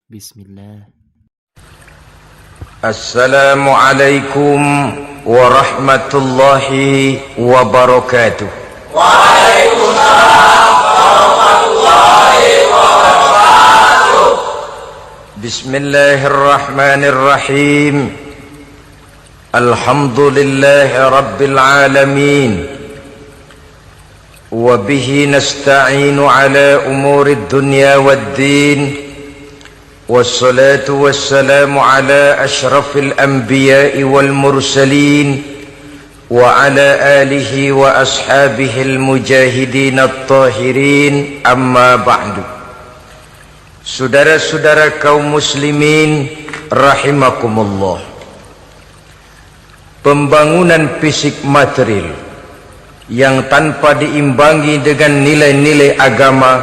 Bismillah. Assalamualaikum warahmatullahi wabarakatuh. Waalaikumsalam warahmatullahi wabarakatuh. Bismillahirrahmanirrahim. Alhamdulillahi rabbil alamin. Wa bihi nasta'inu ala umurid dunya waddin. والصلاة والسلام على أشرف الأنبياء والمرسلين وعلى آله وأصحابه المجاهدين الطاهرين أما بعد. Saudara-saudara kaum muslimin rahimakumullah, pembangunan fisik material yang tanpa diimbangi dengan nilai-nilai agama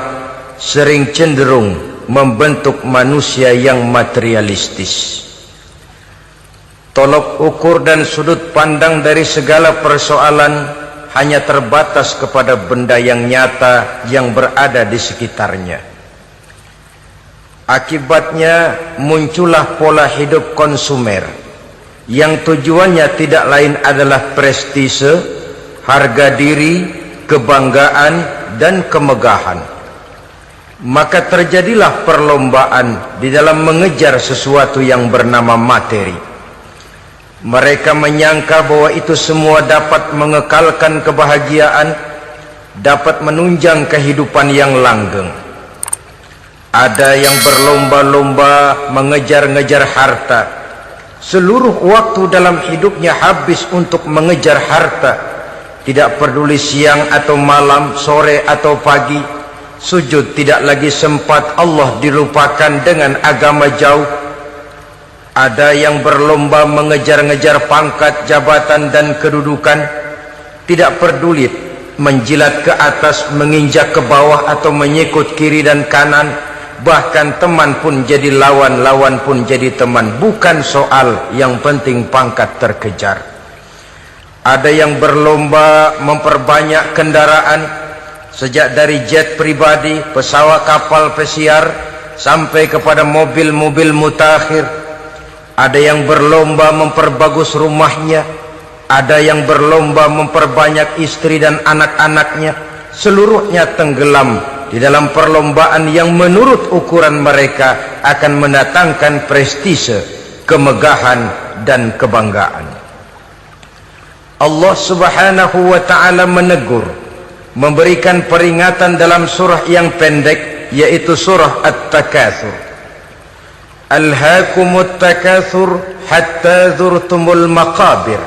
sering cenderung membentuk manusia yang materialistis. Tolok ukur dan sudut pandang dari segala persoalan hanya terbatas kepada benda yang nyata yang berada di sekitarnya. Akibatnya muncullah pola hidup konsumer yang tujuannya tidak lain adalah prestise, harga diri, kebanggaan, dan kemegahan. Maka terjadilah perlombaan di dalam mengejar sesuatu yang bernama materi. Mereka menyangka bahwa itu semua dapat mengekalkan kebahagiaan, dapat menunjang kehidupan yang langgeng. Ada yang berlomba-lomba mengejar-ngejar harta. Seluruh waktu dalam hidupnya habis untuk mengejar harta. Tidak peduli siang atau malam, sore atau pagi. Sujud tidak lagi sempat, Allah dilupakan dengan agama jauh. Ada yang berlomba mengejar-ngejar pangkat, jabatan, dan kedudukan. Tidak peduli menjilat ke atas, menginjak ke bawah, atau menyikut kiri dan kanan. Bahkan teman pun jadi lawan, lawan pun jadi teman. Bukan soal, yang penting pangkat terkejar. Ada yang berlomba memperbanyak kendaraan, sejak dari jet pribadi, pesawat, kapal pesiar, sampai kepada mobil-mobil mutakhir. Ada yang berlomba memperbagus rumahnya, ada yang berlomba memperbanyak istri dan anak-anaknya. Seluruhnya tenggelam di dalam perlombaan yang menurut ukuran mereka akan mendatangkan prestise, kemegahan, dan kebanggaan. Allah subhanahu wa ta'ala menegur, memberikan peringatan dalam surah yang pendek, yaitu surah At-Takatsur. Alhaakumut takatsur hatta zurtumul maqabir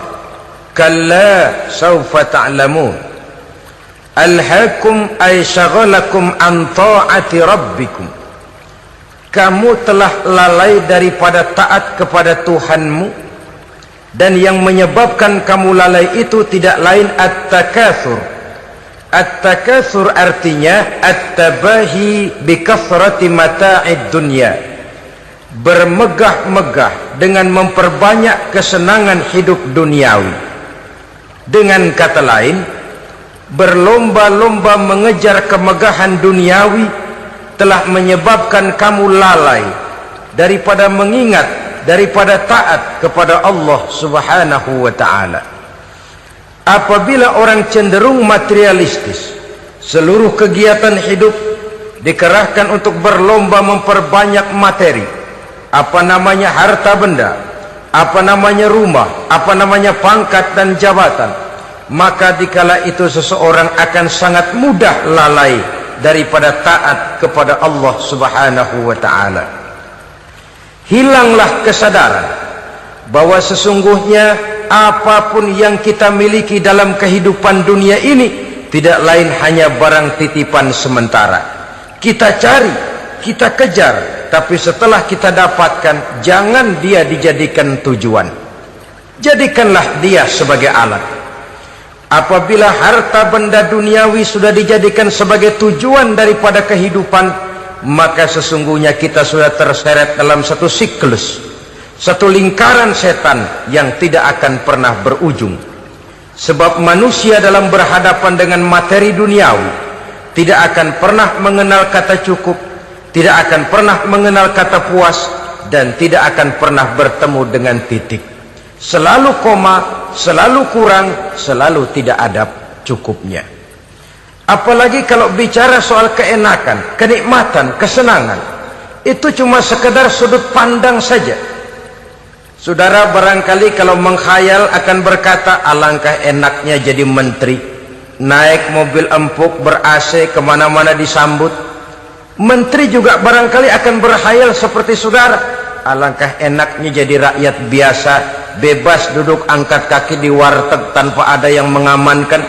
kalla sawfa ta'lamun. Alhaakum ay syagalakum an ta'ati rabbikum. Kamu telah lalai daripada taat kepada Tuhanmu, dan yang menyebabkan kamu lalai itu tidak lain at-takatsur. At-takatsur artinya at-tabahi bi kathrati mata'id dunya, bermegah-megah dengan memperbanyak kesenangan hidup duniawi. Dengan kata lain, berlomba-lomba mengejar kemegahan duniawi telah menyebabkan kamu lalai daripada mengingat, daripada taat kepada Allah subhanahu wa ta'ala. Apabila orang cenderung materialistis, seluruh kegiatan hidup dikerahkan untuk berlomba memperbanyak materi. Apa namanya harta benda, apa namanya rumah, apa namanya pangkat dan jabatan. Maka dikala itu seseorang akan sangat mudah lalai daripada taat kepada Allah subhanahu wa ta'ala. Hilanglah kesadaran bahwa sesungguhnya apapun yang kita miliki dalam kehidupan dunia ini tidak lain hanya barang titipan sementara. Kita cari, kita kejar, tapi setelah kita dapatkan, jangan dia dijadikan tujuan. Jadikanlah dia sebagai alat. Apabila harta benda duniawi sudah dijadikan sebagai tujuan daripada kehidupan, maka sesungguhnya kita sudah terseret dalam satu siklus, satu lingkaran setan yang tidak akan pernah berujung. Sebab manusia dalam berhadapan dengan materi duniawi tidak akan pernah mengenal kata cukup, tidak akan pernah mengenal kata puas, dan tidak akan pernah bertemu dengan titik. Selalu koma, selalu kurang, selalu tidak ada cukupnya. Apalagi kalau bicara soal keenakan, kenikmatan, kesenangan, itu cuma sekedar sudut pandang saja. Saudara barangkali kalau menghayal akan berkata, alangkah enaknya jadi menteri, naik mobil empuk ber-AC kemana-mana disambut. Menteri juga barangkali akan berhayal seperti saudara, alangkah enaknya jadi rakyat biasa, bebas duduk angkat kaki di warteg tanpa ada yang mengamankan,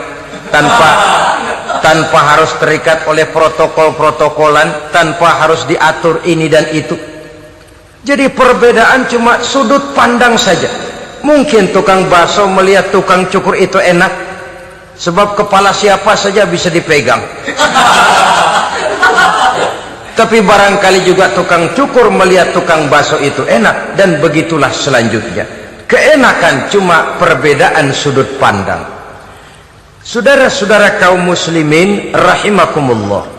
tanpa harus terikat oleh protokol-protokolan, tanpa harus diatur ini dan itu. Jadi perbedaan cuma sudut pandang saja. Mungkin tukang bakso melihat tukang cukur itu enak, sebab kepala siapa saja bisa dipegang. Tapi barangkali juga tukang cukur melihat tukang bakso itu enak, dan begitulah selanjutnya. Keenakan cuma perbedaan sudut pandang. Saudara-saudara kaum muslimin rahimakumullah,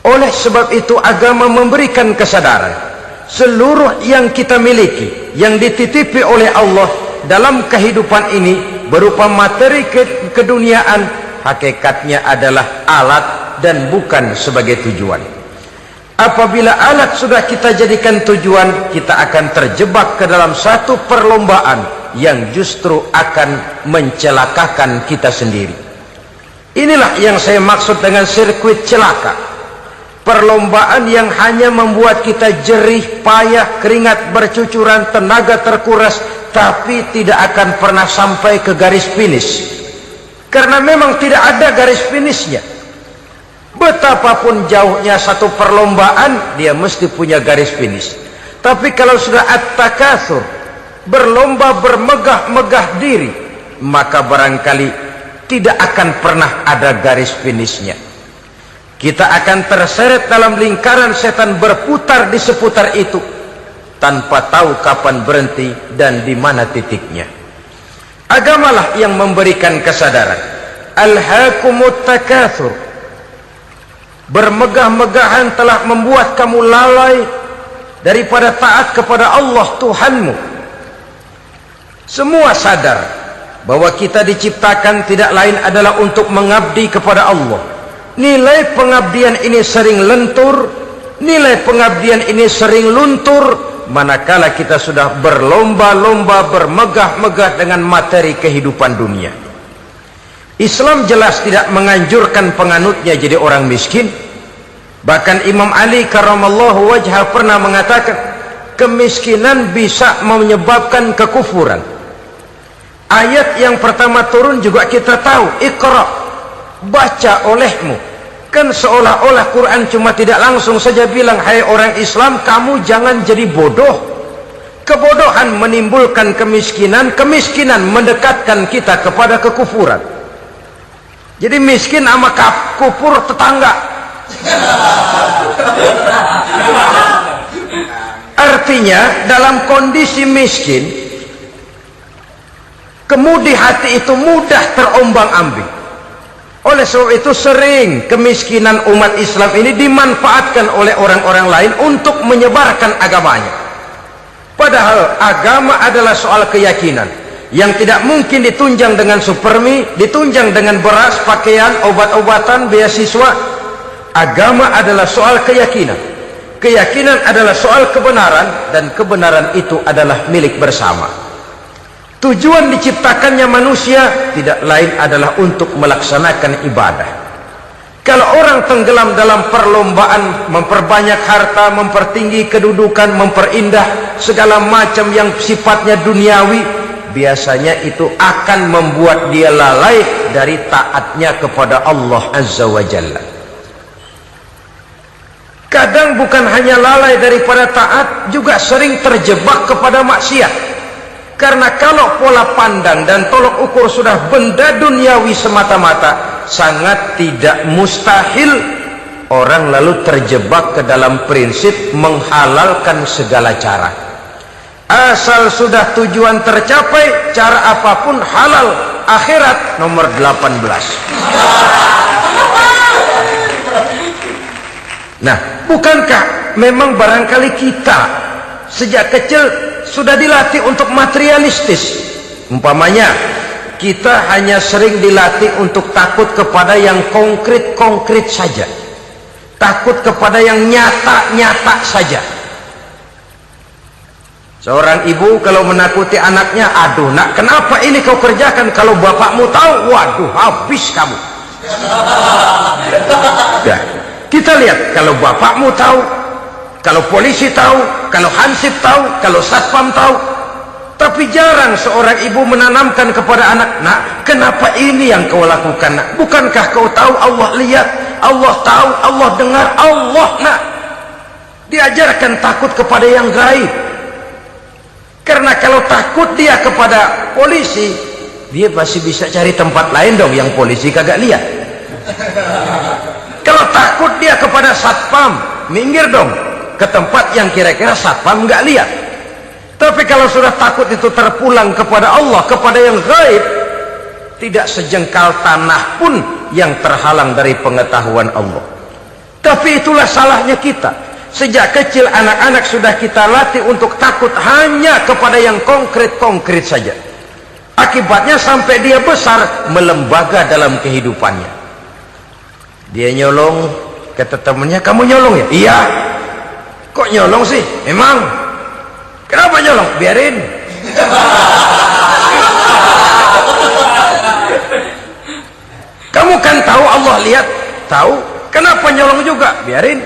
oleh sebab itu agama memberikan kesadaran seluruh yang kita miliki, yang dititipi oleh Allah dalam kehidupan ini berupa materi keduniaan, hakikatnya adalah alat dan bukan sebagai tujuan. Apabila alat sudah kita jadikan tujuan, kita akan terjebak ke dalam satu perlombaan yang justru akan mencelakakan kita sendiri. Inilah yang saya maksud dengan sirkuit celaka. Perlombaan yang hanya membuat kita jerih, payah, keringat bercucuran, tenaga terkuras, tapi tidak akan pernah sampai ke garis finish. Karena memang tidak ada garis finishnya. Betapapun jauhnya satu perlombaan, dia mesti punya garis finish. Tapi kalau sudah at-takatsur, berlomba bermegah-megah diri, maka barangkali tidak akan pernah ada garis finishnya. Kita akan terseret dalam lingkaran setan, berputar di seputar itu tanpa tahu kapan berhenti dan di mana titiknya. Agamalah yang memberikan kesadaran. Alhaakumut takatsur, bermegah-megahan telah membuat kamu lalai daripada taat kepada Allah Tuhanmu. Semua sadar bahwa kita diciptakan tidak lain adalah untuk mengabdi kepada Allah. Nilai pengabdian ini sering lentur, nilai pengabdian ini sering luntur, manakala kita sudah berlomba-lomba bermegah-megah dengan materi kehidupan dunia. Islam jelas tidak menganjurkan penganutnya jadi orang miskin. Bahkan Imam Ali karramallahu wajhah pernah mengatakan, kemiskinan bisa menyebabkan kekufuran. Ayat yang pertama turun juga kita tahu, Iqra, baca olehmu. Kan seolah-olah Quran cuma tidak langsung saja bilang, hai orang Islam, kamu jangan jadi bodoh. Kebodohan menimbulkan kemiskinan, kemiskinan mendekatkan kita kepada kekufuran. Jadi miskin sama kufur tetangga. Artinya dalam kondisi miskin, kemudi hati itu mudah terombang-ambing. Oleh sebab itu sering kemiskinan umat Islam ini dimanfaatkan oleh orang-orang lain untuk menyebarkan agamanya. Padahal agama adalah soal keyakinan yang tidak mungkin ditunjang dengan supermi, ditunjang dengan beras, pakaian, obat-obatan, beasiswa. Agama adalah soal keyakinan. Keyakinan adalah soal kebenaran, dan kebenaran itu adalah milik bersama. Tujuan diciptakannya manusia tidak lain adalah untuk melaksanakan ibadah. Kalau orang tenggelam dalam perlombaan memperbanyak harta, mempertinggi kedudukan, memperindah segala macam yang sifatnya duniawi, biasanya itu akan membuat dia lalai dari taatnya kepada Allah Azza wa Jalla. Kadang bukan hanya lalai daripada taat, juga sering terjebak kepada maksiat. Karena kalau pola pandang dan tolok ukur sudah benda duniawi semata-mata, sangat tidak mustahil orang lalu terjebak ke dalam prinsip menghalalkan segala cara. Asal sudah tujuan tercapai, cara apapun halal. Akhirat nomor 18. Nah, bukankah memang barangkali kita sejak kecil sudah dilatih untuk materialistis. Umpamanya kita hanya sering dilatih untuk takut kepada yang konkret-konkret saja, takut kepada yang nyata-nyata saja. Seorang ibu kalau menakuti anaknya, aduh nak, kenapa ini kau kerjakan? Kalau bapakmu tahu, waduh, habis kamu. Ya, kita lihat, kalau bapakmu tahu, kalau polisi tahu, kalau hansip tahu, kalau satpam tahu. Tapi jarang seorang ibu menanamkan kepada anak, nak, kenapa ini yang kau lakukan, nak? Bukankah kau tahu Allah lihat, Allah tahu, Allah dengar, Allah, nak? Diajarkan takut kepada yang gaib. Karena kalau takut dia kepada polisi, dia pasti bisa cari tempat lain dong yang polisi kagak lihat. Kalau takut dia kepada satpam, minggir dong ke tempat yang kira-kira satpam nggak lihat. Tapi kalau sudah takut itu terpulang kepada Allah, kepada yang gaib, tidak sejengkal tanah pun yang terhalang dari pengetahuan Allah. Tapi itulah salahnya kita. Sejak kecil anak-anak sudah kita latih untuk takut hanya kepada yang konkret-konkret saja. Akibatnya sampai dia besar melembaga dalam kehidupannya. Dia nyolong, kata temannya, kamu nyolong ya? Iya. Kok nyolong sih? Emang. Kenapa nyolong? Biarin. Kamu kan tahu Allah lihat? Tahu. Kenapa nyolong juga? Biarin.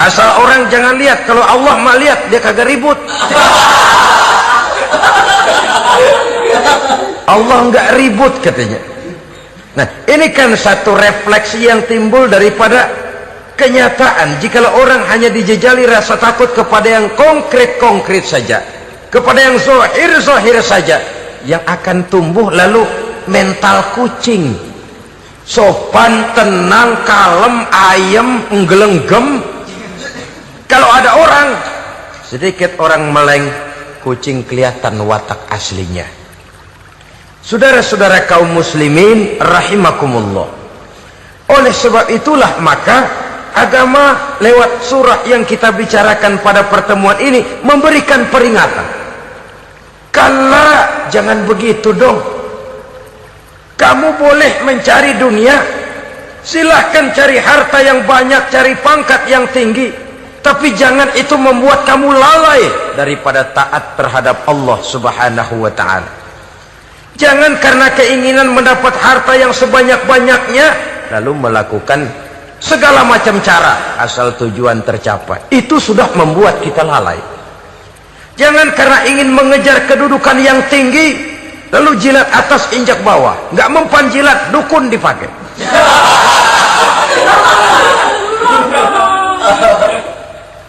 Asal orang jangan lihat. Kalau Allah mah lihat, dia kagak ribut. Allah enggak ribut katanya. Nah, ini kan satu refleksi yang timbul daripada kenyataan. Jikalau orang hanya dijejali rasa takut kepada yang konkret-konkret saja, kepada yang zahir-zahir saja, yang akan tumbuh lalu mental kucing. Sopan, tenang, kalem, ayem, nggelenggem. Kalau ada orang, sedikit orang meleng, kucing kelihatan watak aslinya. Saudara-saudara kaum muslimin rahimakumullah. Oleh sebab itulah maka agama lewat surah yang kita bicarakan pada pertemuan ini memberikan peringatan. Kala, jangan begitu dong. Kamu boleh mencari dunia, silahkan cari harta yang banyak, cari pangkat yang tinggi, tapi jangan itu membuat kamu lalai daripada taat terhadap Allah subhanahu wa ta'ala. Jangan karena keinginan mendapat harta yang sebanyak-banyaknya lalu melakukan segala macam cara asal tujuan tercapai. Itu sudah membuat kita lalai. Jangan karena ingin mengejar kedudukan yang tinggi lalu jilat atas injak bawah, nggak mempan jilat, dukun dipakai.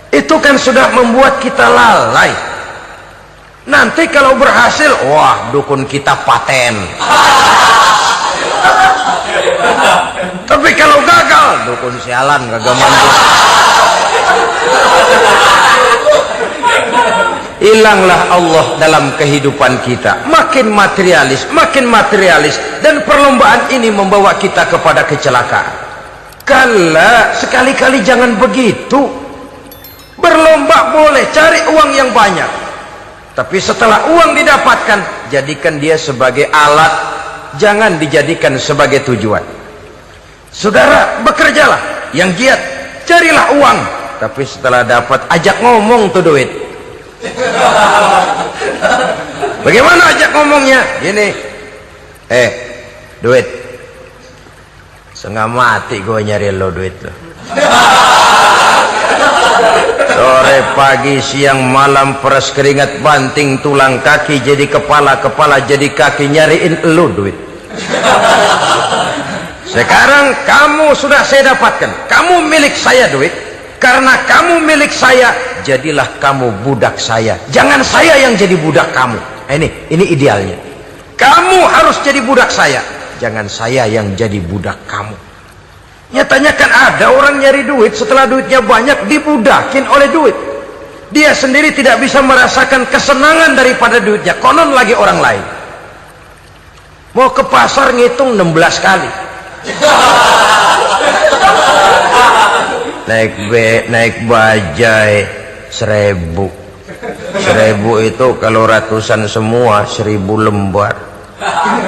Itu kan sudah membuat kita lalai. Nanti kalau berhasil, wah, dukun kita paten. Tapi kalau gagal, dukun sialan, kagak mampu. Hilanglah Allah dalam kehidupan kita. Makin materialis, dan perlombaan ini membawa kita kepada kecelakaan. Kala, sekali-kali jangan begitu. Berlomba boleh, cari uang yang banyak, tapi setelah uang didapatkan, jadikan dia sebagai alat, jangan dijadikan sebagai tujuan. Saudara, bekerjalah yang giat, carilah uang, tapi setelah dapat, ajak ngomong tuh duit. Bagaimana ajak ngomongnya? Gini, duit, setengah mati gue nyari lo duit lo. Sore, pagi, siang, malam, peras keringat, banting tulang kaki jadi kepala, kepala jadi kaki, nyariin lo duit. Sekarang kamu sudah saya dapatkan, kamu milik saya duit. Karena kamu milik saya, jadilah kamu budak saya. Jangan saya yang jadi budak kamu. Ini idealnya. Kamu harus jadi budak saya, jangan saya yang jadi budak kamu. Nyatanya kan ada orang nyari duit, setelah duitnya banyak dibudakin oleh duit. Dia sendiri tidak bisa merasakan kesenangan daripada duitnya, konon lagi orang lain. Mau ke pasar ngitung 16 kali. naik bajai 1000. 1000 itu kalau ratusan semua 1000 lembar.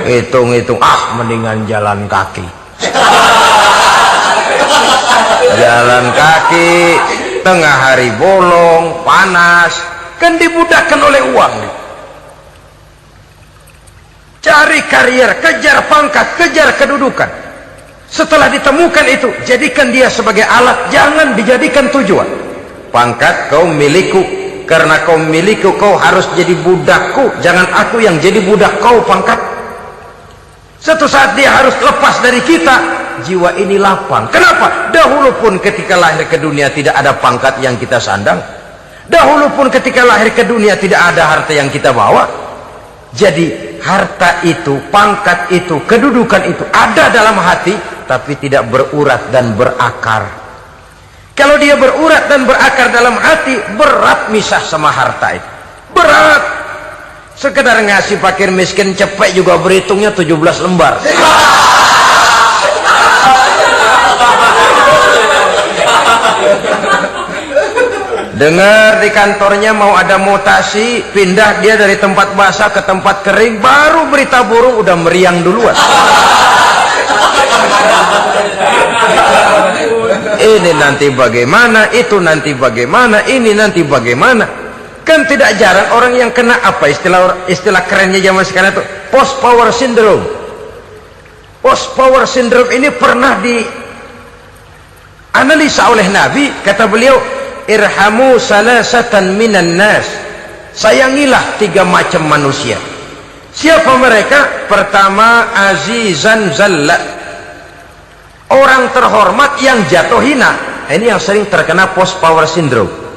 Hitung-hitung, mendingan jalan kaki. Jalan kaki tengah hari bolong, panas, kan dibudakkan oleh uang. Cari karier, kejar pangkat, kejar kedudukan. Setelah ditemukan itu, jadikan dia sebagai alat, jangan dijadikan tujuan. Pangkat kau milikku, karena kau milikku kau harus jadi budakku, jangan aku yang jadi budak kau. Pangkat suatu saat dia harus lepas dari kita, jiwa ini lapang. Kenapa? Dahulu pun ketika lahir ke dunia tidak ada pangkat yang kita sandang, dahulu pun ketika lahir ke dunia tidak ada harta yang kita bawa. Jadi harta itu, pangkat itu, kedudukan itu ada dalam hati, tapi tidak berurat dan berakar. Kalau dia berurat dan berakar dalam hati, berat misah sama harta itu. Berat. Sekedar ngasih fakir miskin cepet juga berhitungnya 17 lembar. Dengar di kantornya mau ada mutasi, pindah dia dari tempat basah ke tempat kering, baru berita burung udah meriang duluan. Ini nanti bagaimana, itu nanti bagaimana, ini nanti bagaimana. Kan tidak jarang orang yang kena apa istilah kerennya zaman sekarang itu post power syndrome. Post power syndrome ini pernah dianalisa oleh Nabi. Kata beliau, irhamu salasatan minan nas, sayangilah 3 macam manusia. Siapa mereka? Pertama, azizan zalla, orang terhormat yang jatuh hina. Ini yang sering terkena post power syndrome.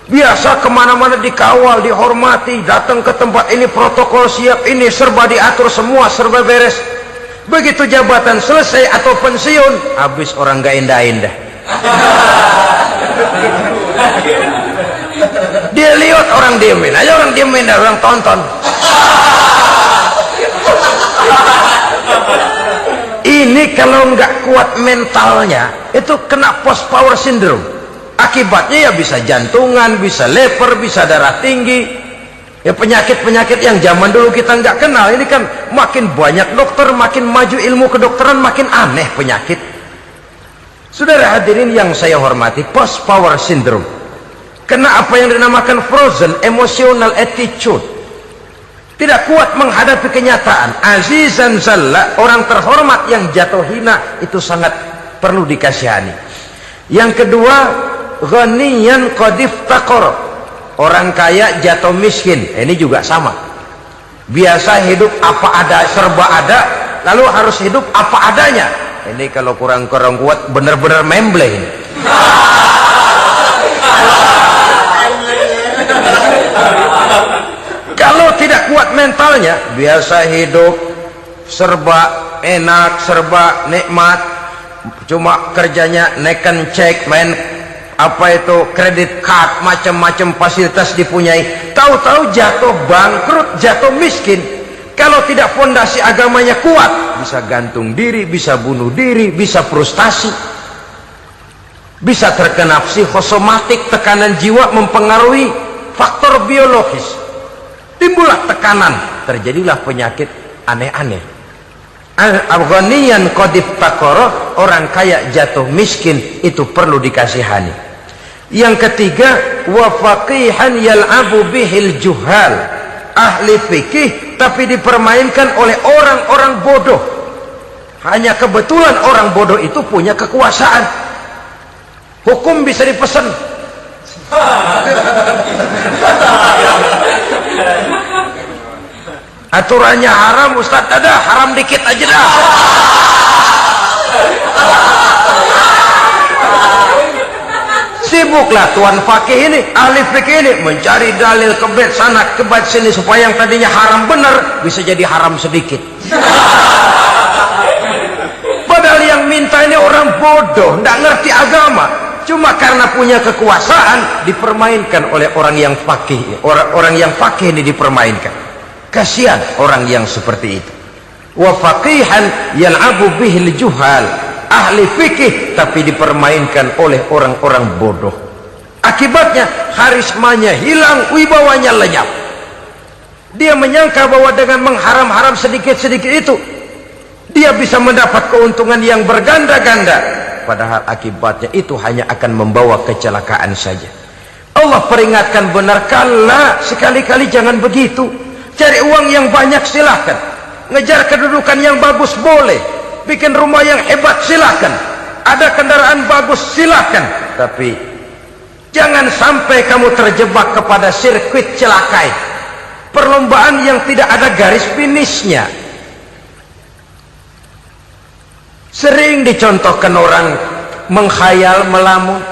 Biasa kemana-mana dikawal, dihormati, datang ke tempat ini protokol siap, ini serba diatur semua, serba beres. Begitu jabatan selesai atau pensiun, habis orang gak indah-indah. Dia lihat orang diemin aja, orang diemin dan orang tonton. Ini kalau nggak kuat mentalnya, itu kena post power syndrome. Akibatnya ya bisa jantungan, bisa leper, bisa darah tinggi. Ya penyakit-penyakit yang zaman dulu kita nggak kenal. Ini kan makin banyak dokter, makin maju ilmu kedokteran, makin aneh penyakit. Saudara hadirin yang saya hormati, post power syndrome kena apa yang dinamakan frozen emotional attitude. Tidak kuat menghadapi kenyataan. Azizan zalla, orang terhormat yang jatuh hina, itu sangat perlu dikasihani. Yang kedua, ghaniyan qad iftaqara, orang kaya jatuh miskin. Ini juga sama. Biasa hidup apa ada, serba ada, lalu harus hidup apa adanya. Ini kalau kurang-kurang kuat benar-benar memble ini. Kalau tidak kuat mentalnya, biasa hidup serba enak, serba nikmat, cuma kerjanya neken cek, main apa itu kredit card, macam-macam fasilitas dipunyai, tahu-tahu jatuh bangkrut, jatuh miskin. Kalau tidak fondasi agamanya kuat, bisa gantung diri, bisa bunuh diri, bisa frustasi, bisa terkena psikosomatik, tekanan jiwa mempengaruhi faktor biologis, timbullah tekanan, terjadilah penyakit aneh-aneh. Al-ghaniyan qad iftaqara, orang kaya jatuh miskin, itu perlu dikasihani. Yang ketiga, wa faqihan yal'abu bihil juhal, ahli fikih tapi dipermainkan oleh orang-orang bodoh. Hanya kebetulan orang bodoh itu punya kekuasaan. Hukum bisa dipesan. Aturannya haram, Ustaz, ada haram dikit aja dah. Sibuklah tuan fakih ini, ahli fikih ini mencari dalil kebet sana kebet sini supaya yang tadinya haram benar bisa jadi haram sedikit. Padahal yang minta ini orang bodoh, tidak ngerti agama, cuma karena punya kekuasaan dipermainkan oleh orang yang fakih. Orang yang fakih ini dipermainkan. Kasihan orang yang seperti itu. Wa faqihan yal'abu bihil juhal, ahli fikih, tapi dipermainkan oleh orang-orang bodoh. Akibatnya karismanya hilang, wibawanya lenyap. Dia menyangka bahwa dengan mengharam-haram sedikit-sedikit itu dia bisa mendapat keuntungan yang berganda-ganda, padahal akibatnya itu hanya akan membawa kecelakaan saja. Allah peringatkan benar, kala, sekali-kali jangan begitu. Cari uang yang banyak silahkan, ngejar kedudukan yang bagus boleh, bikin rumah yang hebat silahkan, ada kendaraan bagus silahkan, tapi jangan sampai kamu terjebak kepada sirkuit celakai, perlombaan yang tidak ada garis finishnya. Sering dicontohkan orang menghayal, melamun,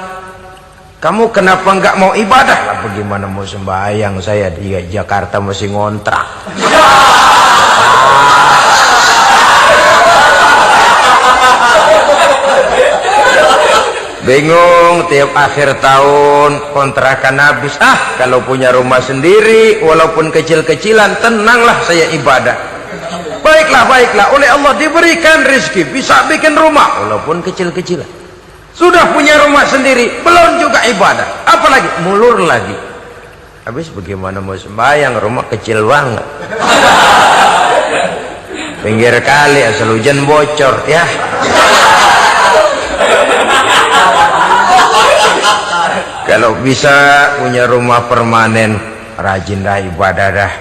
kamu kenapa nggak mau ibadah? Lah bagaimana mau sembahyang, saya di Jakarta masih ngontrak. Bingung, tiap akhir tahun kontrakan habis. Kalau punya rumah sendiri walaupun kecil-kecilan, tenanglah saya ibadah. Baiklah, oleh Allah diberikan rezeki, bisa bikin rumah walaupun kecil-kecilan. Sudah punya rumah sendiri, belum juga ibadah, apalagi mulur lagi. Habis bagaimana mau sembahyang, rumah kecil banget. Pinggir kali, asal hujan bocor ya. Kalau bisa punya rumah permanen, rajin dah ibadah dah.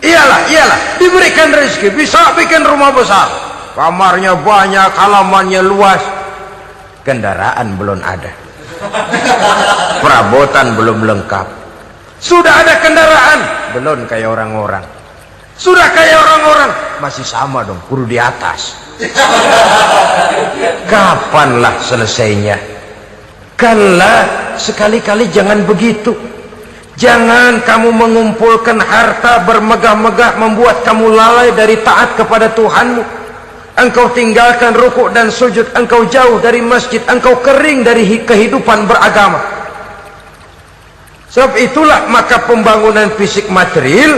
Iyalah, diberikan rezeki, bisa bikin rumah besar, kamarnya banyak, halamannya luas, kendaraan belum ada, perabotan belum lengkap. Sudah ada kendaraan, belum kayak orang-orang. Sudah kayak orang-orang, masih sama dong, kudu di atas. Kapanlah selesainya? Kala, sekali-kali jangan begitu. Jangan kamu mengumpulkan harta bermegah-megah membuat kamu lalai dari taat kepada Tuhanmu. Engkau tinggalkan rukuk dan sujud, engkau jauh dari masjid, engkau kering dari kehidupan beragama. Sebab itulah maka pembangunan fisik material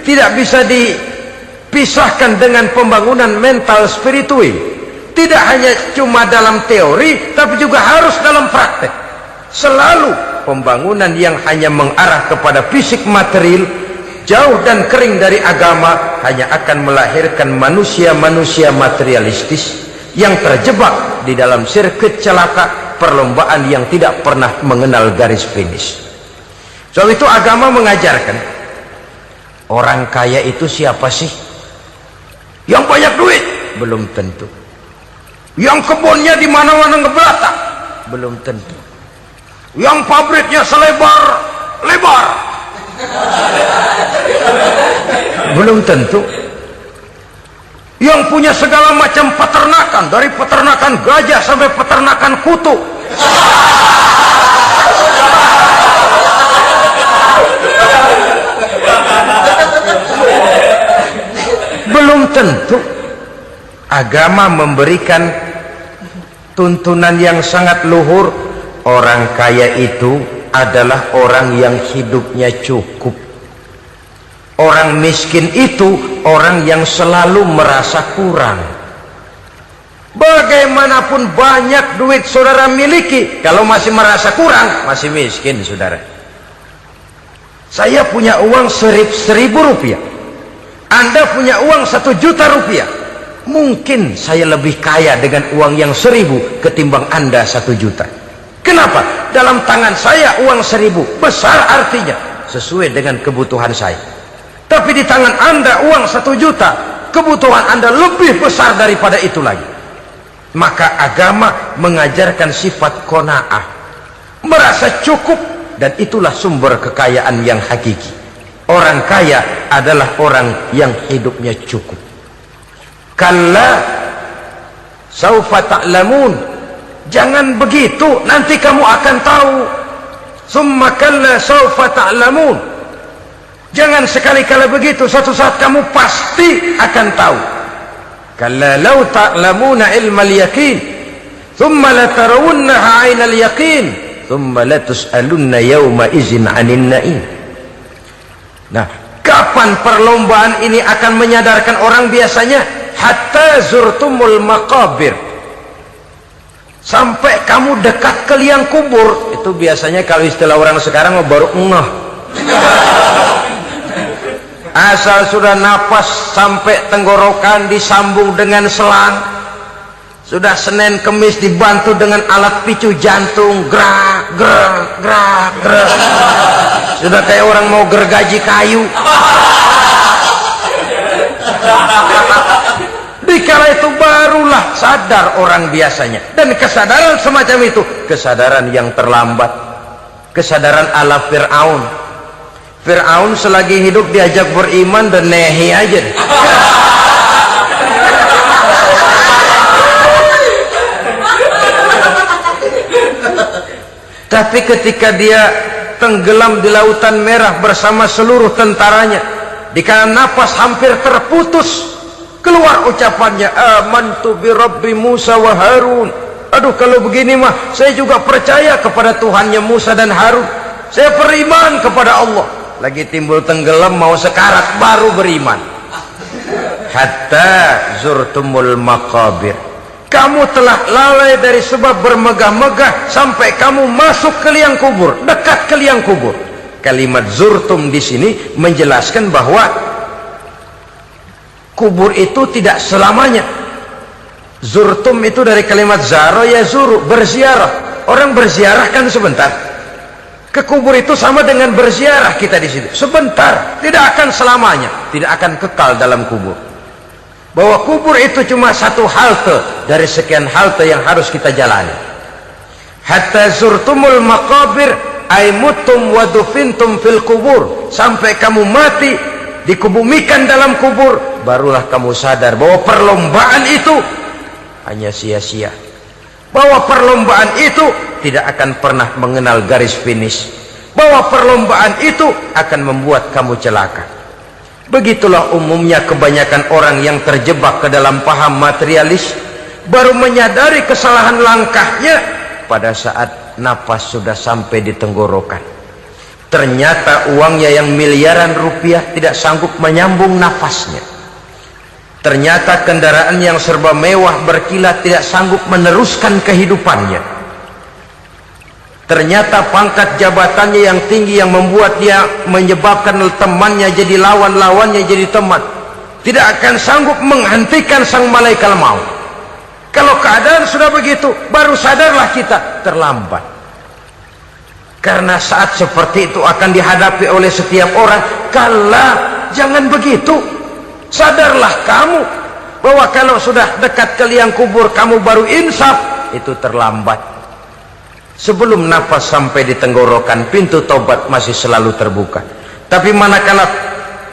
tidak bisa dipisahkan dengan pembangunan mental spiritual. Tidak hanya cuma dalam teori, tapi juga harus dalam praktek. Selalu pembangunan yang hanya mengarah kepada fisik material, jauh dan kering dari agama, hanya akan melahirkan manusia-manusia materialistis yang terjebak di dalam sirkuit celaka, perlombaan yang tidak pernah mengenal garis finish. Sebab itu agama mengajarkan, orang kaya itu siapa sih? Yang banyak duit? Belum tentu. Yang kebunnya di mana-mana ngebelatak? Belum tentu. Yang pabriknya selebar-lebar? Belum tentu. Yang punya segala macam peternakan, dari peternakan gajah sampai peternakan kutu? Belum tentu. Agama memberikan tuntunan yang sangat luhur. Orang kaya itu adalah orang yang hidupnya cukup. Orang miskin itu orang yang selalu merasa kurang. Bagaimanapun banyak duit saudara miliki, kalau masih merasa kurang, masih miskin saudara. Saya punya uang 1.000 rupiah, Anda punya uang 1 juta rupiah. Mungkin saya lebih kaya dengan uang yang 1.000 ketimbang Anda 1 juta. Kenapa? Dalam tangan saya uang 1.000 besar, artinya sesuai dengan kebutuhan saya. Tapi di tangan Anda uang 1 juta, kebutuhan Anda lebih besar daripada itu lagi. Maka agama mengajarkan sifat qanaah, merasa cukup, dan itulah sumber kekayaan yang hakiki. Orang kaya adalah orang yang hidupnya cukup. Kalla saufa ta'lamun, jangan begitu, nanti kamu akan tahu. Summa kalla saufa ta'lamun, jangan sekali-kali begitu, suatu saat kamu pasti akan tahu. Kalla law ta'lamuna ilmal yaqin thumma latarawunnaha 'ainal yaqin thumma latus'alunna yawma idzin 'anil na'im. Nah, kapan perlombaan ini akan menyadarkan orang biasanya? Hatta zurtumul maqabir, sampai kamu dekat ke liang kubur. Itu biasanya kalau istilah orang sekarang baru ngeh. Asal sudah napas sampai tenggorokan disambung dengan selang, sudah Senin Kemis dibantu dengan alat picu jantung, gerak gerak gerak gerak, sudah kayak orang mau gergaji kayu. Dikala itu barulah sadar orang biasanya. Dan kesadaran semacam itu kesadaran yang terlambat, kesadaran ala Fir'aun. Fir'aun selagi hidup diajak beriman dan nehi aja. Tapi ketika dia tenggelam di lautan merah bersama seluruh tentaranya, dikala napas hampir terputus, keluar ucapannya, amantu bi Rabbi Musa wa Harun. Aduh, kalau begini mah saya juga percaya kepada Tuhannya Musa dan Harun. Saya beriman kepada Allah. Lagi timbul tenggelam mau sekarat baru beriman. Hatta zurtumul maqabir. Kamu telah lalai dari sebab bermegah-megah sampai kamu masuk ke liang kubur, dekat ke liang kubur. Kalimat zurtum di sini menjelaskan bahwa kubur itu tidak selamanya. Zurtum itu dari kalimat zaro ya zuru, berziarah. Orang berziarah kan sebentar. Ke kubur itu sama dengan berziarah kita di situ. Sebentar, tidak akan selamanya, tidak akan kekal dalam kubur. Bahwa kubur itu cuma satu halte dari sekian halte yang harus kita jalani. Hatta zurtumul maqabir ay mutum wa dufintum fil kubur. Sampai kamu mati, dikubumikan dalam kubur, barulah kamu sadar bahwa perlombaan itu hanya sia-sia. Bahwa perlombaan itu tidak akan pernah mengenal garis finish. Bahwa perlombaan itu akan membuat kamu celaka. Begitulah umumnya kebanyakan orang yang terjebak ke dalam paham materialis, baru menyadari kesalahan langkahnya pada saat napas sudah sampai di tenggorokan. Ternyata uangnya yang miliaran rupiah tidak sanggup menyambung nafasnya. Ternyata kendaraan yang serba mewah berkilat tidak sanggup meneruskan kehidupannya. Ternyata pangkat jabatannya yang tinggi yang membuat dia menyebabkan temannya jadi lawan, lawannya jadi teman, tidak akan sanggup menghentikan sang malaikat maut. Kalau keadaan sudah begitu, baru sadarlah kita terlambat. Karena saat seperti itu akan dihadapi oleh setiap orang. Kala, jangan begitu. Sadarlah kamu bahwa kalau sudah dekat ke liang kubur kamu baru insaf, itu terlambat. Sebelum nafas sampai di tenggorokan, pintu taubat masih selalu terbuka. Tapi manakala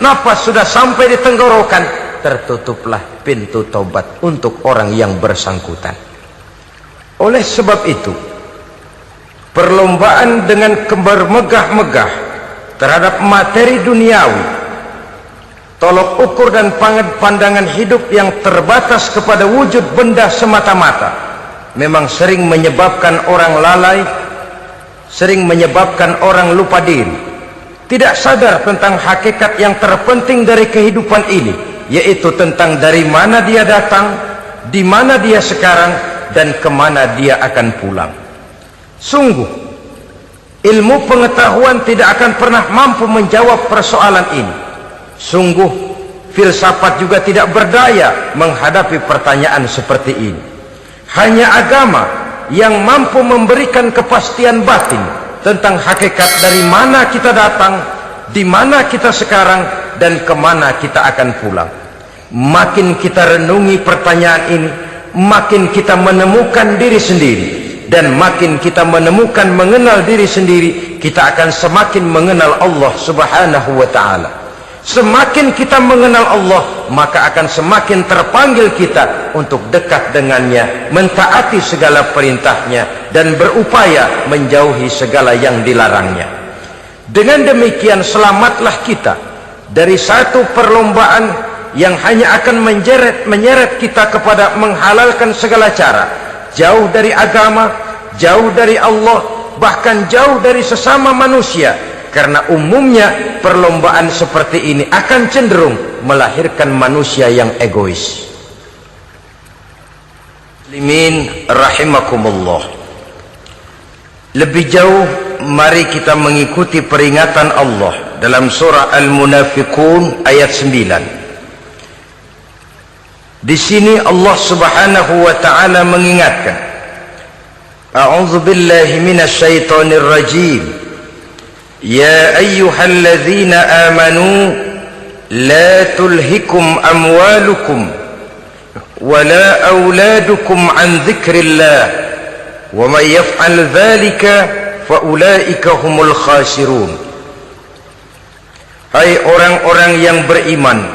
nafas sudah sampai di tenggorokan, tertutuplah pintu taubat untuk orang yang bersangkutan. Oleh sebab itu, perlombaan dengan bermegah-megah terhadap materi duniawi, tolok ukur dan pandangan hidup yang terbatas kepada wujud benda semata-mata, memang sering menyebabkan orang lalai, sering menyebabkan orang lupa diri, tidak sadar tentang hakikat yang terpenting dari kehidupan ini, yaitu tentang dari mana dia datang, di mana dia sekarang, dan kemana dia akan pulang. Sungguh, ilmu pengetahuan tidak akan pernah mampu menjawab persoalan ini. Sungguh, filsafat juga tidak berdaya menghadapi pertanyaan seperti ini. Hanya agama yang mampu memberikan kepastian batin tentang hakikat dari mana kita datang, di mana kita sekarang, dan kemana kita akan pulang. Makin kita renungi pertanyaan ini, makin kita menemukan diri sendiri. Dan makin kita menemukan mengenal diri sendiri, kita akan semakin mengenal Allah Subhanahu wa ta'ala. Semakin kita mengenal Allah, maka akan semakin terpanggil kita untuk dekat dengannya, mentaati segala perintahnya, dan berupaya menjauhi segala yang dilarangnya. Dengan demikian selamatlah kita dari satu perlombaan yang hanya akan menyeret kita kepada menghalalkan segala cara, jauh dari agama, jauh dari Allah, bahkan jauh dari sesama manusia. Karena umumnya perlombaan seperti ini akan cenderung melahirkan manusia yang egois. Muslimin rahimakumullah. Lebih jauh mari kita mengikuti peringatan Allah dalam surah Al-Munafiqun ayat 9. Di sini Allah Subhanahu wa taala mengingatkan, A'udzu billahi minasy syaithanir rajim. Ya ayyuhalladzina amanu la tulhikum amwalukum wala auladukum an dzikrillah wa may yaf'al dzalika fa ulaika humul khasirun. Hai orang-orang yang beriman,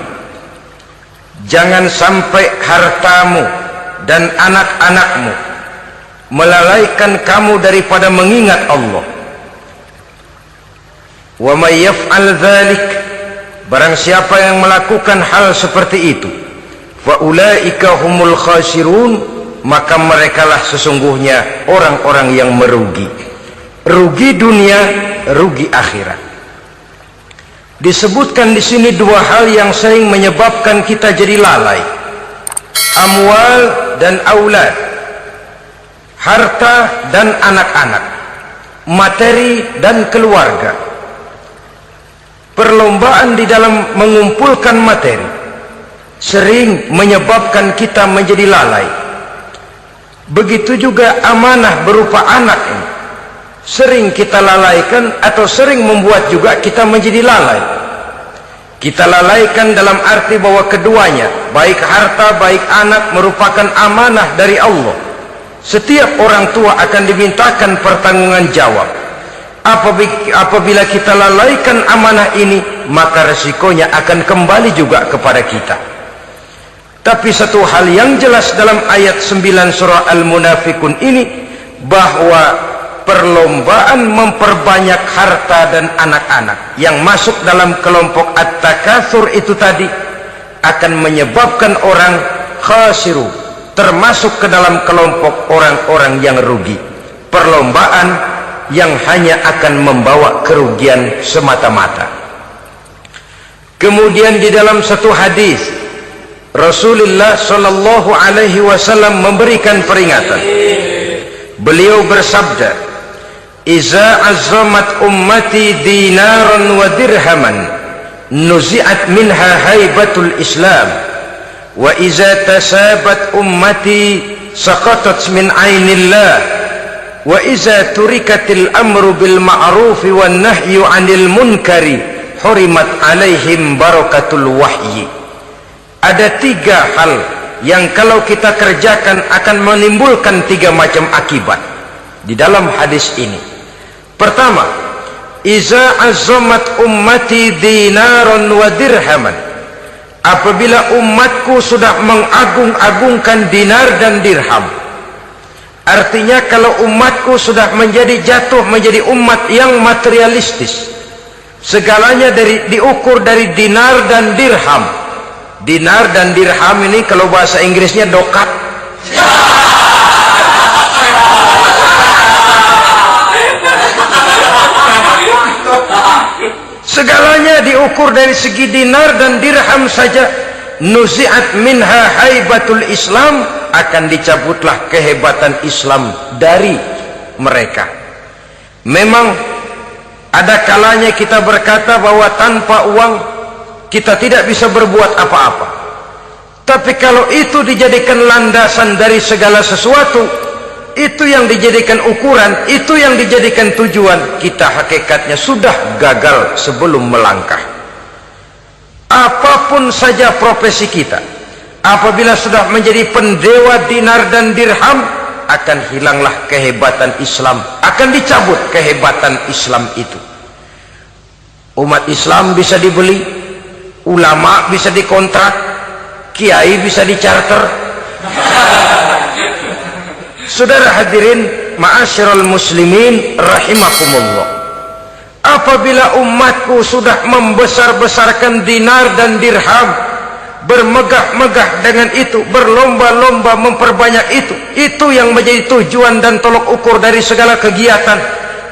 jangan sampai hartamu dan anak-anakmu melalaikan kamu daripada mengingat Allah. Wa may yaf'al dzalik, barang siapa yang melakukan hal seperti itu, fa ulaika humul khasirun, maka merekalah sesungguhnya orang-orang yang merugi. Rugi dunia, rugi akhirat. Disebutkan di sini dua hal yang sering menyebabkan kita jadi lalai. Amwal dan aulad. Harta dan anak-anak. Materi dan keluarga. Perlombaan di dalam mengumpulkan materi sering menyebabkan kita menjadi lalai. Begitu juga amanah berupa anak ini sering kita lalaikan atau sering membuat juga kita menjadi lalai. Kita lalaikan dalam arti bahwa keduanya, baik harta baik anak, merupakan amanah dari Allah. Setiap orang tua akan dimintakan pertanggungan jawab. Apabila kita lalaikan amanah ini, maka resikonya akan kembali juga kepada kita. Tapi satu hal yang jelas dalam ayat 9 surah Al-Munafiqun ini, bahwa perlombaan memperbanyak harta dan anak-anak yang masuk dalam kelompok at-takatsur itu tadi akan menyebabkan orang khasiru, termasuk ke dalam kelompok orang-orang yang rugi. Perlombaan yang hanya akan membawa kerugian semata-mata. Kemudian di dalam satu hadis Rasulullah sallallahu alaihi wasallam memberikan peringatan. Beliau bersabda, "Iza azzamat ummati dinaran wa dirhaman, nuzi'at minha haibatul Islam, wa iza tasabat ummati saqatat min ainillah, wa iza turikatil amru bil ma'rufi wan nahyu 'anil munkari hurimat 'alaihim barakatul wahyi." Ada tiga hal yang kalau kita kerjakan akan menimbulkan tiga macam akibat di dalam hadis ini. Pertama, iza azzamat ummati dinaran wa dirhaman. Apabila umatku sudah mengagung-agungkan dinar dan dirham, artinya kalau umatku sudah jatuh menjadi umat yang materialistis, segalanya diukur dari dinar dan dirham. Dinar dan dirham ini kalau bahasa Inggrisnya dokat. Segalanya diukur dari segi dinar dan dirham saja. Nuzi'at minha haibatul Islam, akan dicabutlah kehebatan Islam dari mereka. Memang ada kalanya kita berkata bahwa tanpa uang kita tidak bisa berbuat apa-apa. Tapi kalau itu dijadikan landasan dari segala sesuatu, itu yang dijadikan ukuran, itu yang dijadikan tujuan, kita hakikatnya sudah gagal sebelum melangkah. Apapun saja profesi kita, apabila sudah menjadi pendewa dinar dan dirham, akan hilanglah kehebatan Islam, akan dicabut kehebatan Islam itu. Umat Islam bisa dibeli, ulama bisa dikontrak, kiai bisa dicarter. Saudara hadirin ma'asyiral muslimin rahimakumullah, apabila umatku sudah membesar-besarkan dinar dan dirham, bermegah-megah dengan itu, berlomba-lomba memperbanyak itu yang menjadi tujuan dan tolok ukur dari segala kegiatan,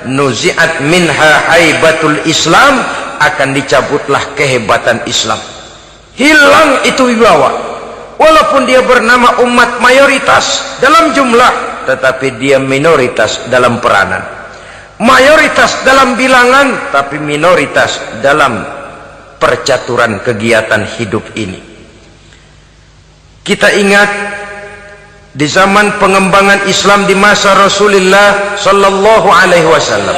nuzi'at minha haibatul Islam, akan dicabutlah kehebatan Islam. Hilang itu wibawa. Walaupun dia bernama umat mayoritas dalam jumlah, tetapi dia minoritas dalam peranan. Mayoritas dalam bilangan, tapi minoritas dalam percaturan kegiatan hidup ini. Kita ingat di zaman pengembangan Islam di masa Rasulullah sallallahu alaihi wasallam,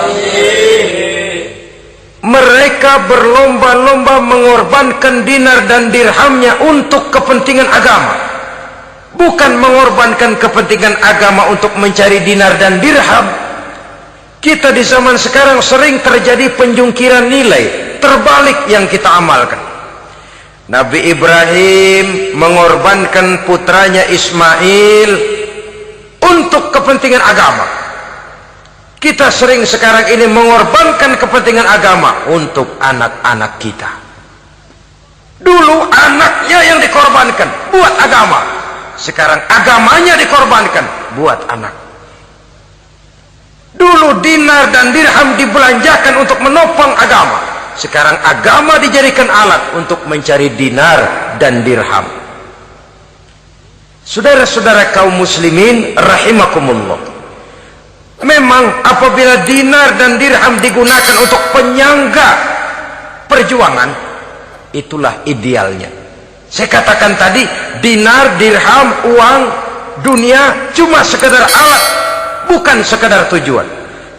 mereka berlomba-lomba mengorbankan dinar dan dirhamnya untuk kepentingan agama, bukan mengorbankan kepentingan agama untuk mencari dinar dan dirham. Kita di zaman sekarang sering terjadi penjungkiran nilai, terbalik yang kita amalkan. Nabi Ibrahim mengorbankan putranya Ismail untuk kepentingan agama. Kita sering sekarang ini mengorbankan kepentingan agama untuk anak-anak kita. Dulu anaknya yang dikorbankan buat agama, sekarang agamanya dikorbankan buat anak. Dulu dinar dan dirham dibelanjakan untuk menopang agama, sekarang agama dijadikan alat untuk mencari dinar dan dirham. Saudara-saudara kaum muslimin rahimakumullah, memang apabila dinar dan dirham digunakan untuk penyangga perjuangan, itulah idealnya. Saya katakan tadi, dinar, dirham, uang, dunia cuma sekedar alat, bukan sekedar tujuan.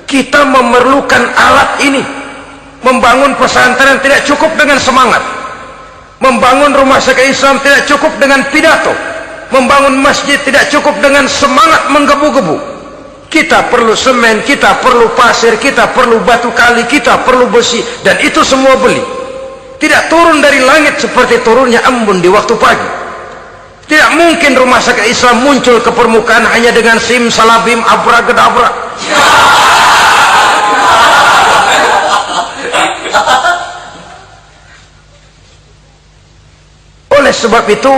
Kita memerlukan alat ini. Membangun pesantren tidak cukup dengan semangat, membangun rumah sakit Islam tidak cukup dengan pidato, membangun masjid tidak cukup dengan semangat menggebu-gebu. Kita perlu semen, kita perlu pasir, kita perlu batu kali, kita perlu besi, dan itu semua beli. Tidak turun dari langit seperti turunnya embun di waktu pagi. Tidak mungkin rumah sakit Islam muncul ke permukaan hanya dengan simsalabim abracadabra. Oleh sebab itu,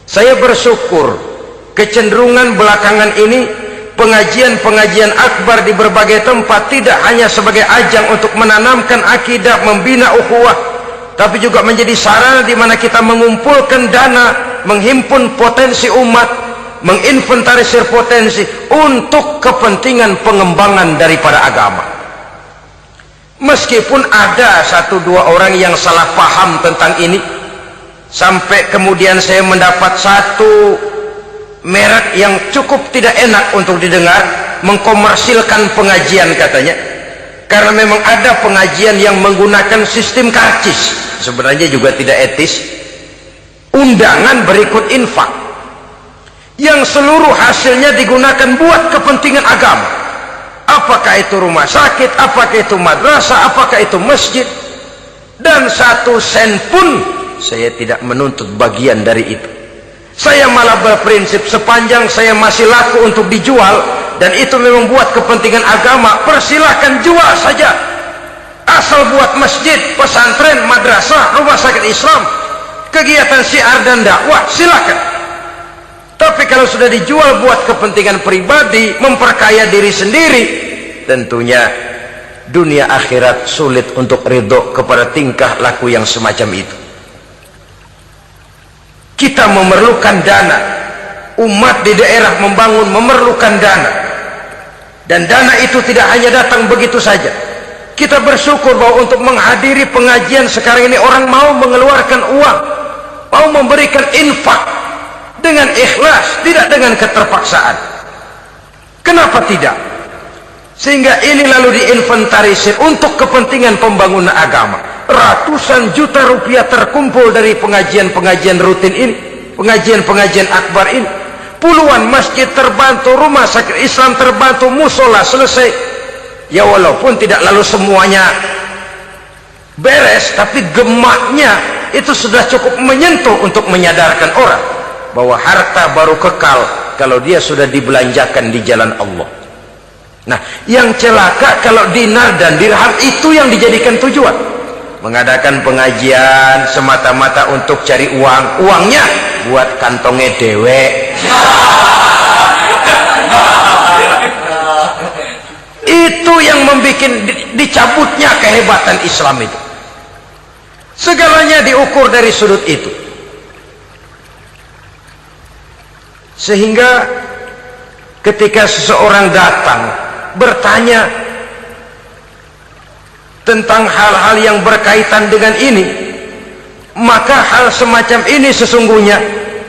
saya bersyukur kecenderungan belakangan ini pengajian-pengajian akbar di berbagai tempat tidak hanya sebagai ajang untuk menanamkan akidah, membina ukhuwah, tapi juga menjadi sarana di mana kita mengumpulkan dana, menghimpun potensi umat, menginventarisir potensi untuk kepentingan pengembangan daripada agama. Meskipun ada satu dua orang yang salah paham tentang ini, sampai kemudian saya mendapat satu merek yang cukup tidak enak untuk didengar, mengkomersilkan pengajian katanya, karena memang ada pengajian yang menggunakan sistem karcis, sebenarnya juga tidak etis. Undangan berikut infak yang seluruh hasilnya digunakan buat kepentingan agama, apakah itu rumah sakit, apakah itu madrasah, apakah itu masjid, dan satu sen pun saya tidak menuntut bagian dari itu. Saya malah berprinsip, sepanjang saya masih laku untuk dijual dan itu memang buat kepentingan agama, persilahkan jual saja, asal buat masjid, pesantren, madrasah, rumah sakit Islam, kegiatan syiar dan dakwah, silakan. Tapi kalau sudah dijual buat kepentingan pribadi, memperkaya diri sendiri, tentunya dunia akhirat sulit untuk ridho kepada tingkah laku yang semacam itu. Kita memerlukan dana, umat di daerah membangun memerlukan dana, dan dana itu tidak hanya datang begitu saja. Kita bersyukur bahwa untuk menghadiri pengajian sekarang ini orang mau mengeluarkan uang, mau memberikan infak dengan ikhlas, tidak dengan keterpaksaan. Kenapa tidak? Sehingga ini lalu diinventarisir untuk kepentingan pembangunan agama. Ratusan juta rupiah terkumpul dari pengajian-pengajian rutin ini, pengajian-pengajian akbar ini. Puluhan masjid terbantu, rumah sakit Islam terbantu, musola selesai. Ya walaupun tidak lalu semuanya beres, tapi gemaknya itu sudah cukup menyentuh untuk menyadarkan orang bahwa harta baru kekal kalau dia sudah dibelanjakan di jalan Allah. Nah, yang celaka kalau dinar dan dirham itu yang dijadikan tujuan. Mengadakan pengajian semata-mata untuk cari uang, uangnya buat kantongnya dewe. Itu yang membuat dicabutnya kehebatan Islam itu. Segalanya diukur dari sudut itu. Sehingga ketika seseorang datang bertanya tentang hal-hal yang berkaitan dengan ini, maka hal semacam ini sesungguhnya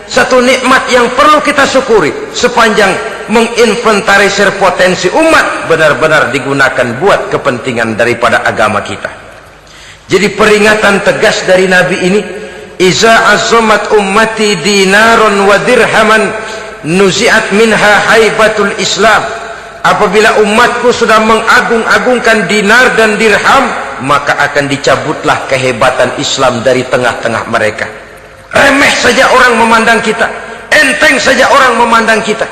satu nikmat yang perlu kita syukuri sepanjang menginventarisir potensi umat benar-benar digunakan buat kepentingan daripada agama kita. Jadi peringatan tegas dari Nabi ini, iza azzamat ummati dinaron wa dirhaman nuzi'at minha haibatul Islam. Apabila umatku sudah mengagung-agungkan dinar dan dirham, maka akan dicabutlah kehebatan Islam dari tengah-tengah mereka. Remeh saja orang memandang kita, enteng saja orang memandang kita.